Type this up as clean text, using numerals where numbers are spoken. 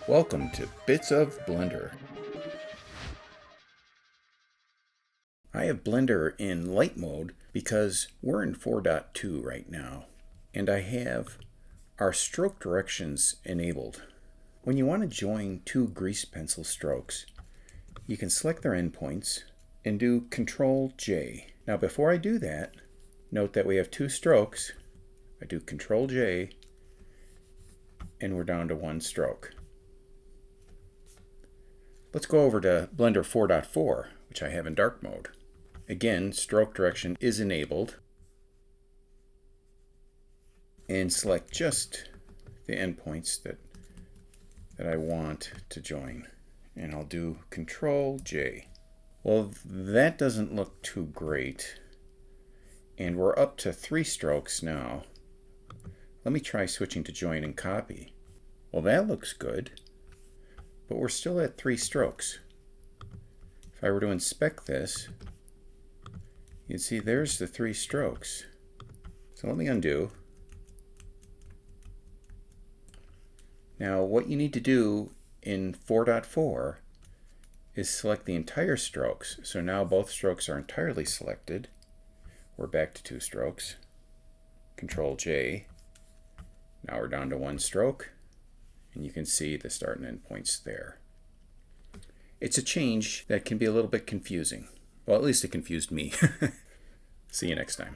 Welcome to Bits of Blender. I have Blender in light mode because we're in 4.2 right now, and I have our stroke directions enabled. When you want to join two grease pencil strokes, you can select their endpoints and do CTRL-J. Now before I do that, note that we have two strokes. I do CTRL-J and we're down to one stroke. Let's go over to Blender 4.4, which I have in dark mode. Again, stroke direction is enabled. And select just the endpoints that I want to join. And I'll do CTRL-J. Well, that doesn't look too great. And we're up to 3 strokes now. Let me try switching to join and copy. Well, that looks good. But we're still at 3 strokes. If I were to inspect this, you'd see there's the 3 strokes. So let me undo. Now what you need to do in 4.4 is select the entire strokes. So now both strokes are entirely selected. We're back to 2 strokes. CTRL-J. Now we're down to 1 stroke. And you can see the start and end points there. It's a change that can be a little bit confusing. Well, at least it confused me. See you next time.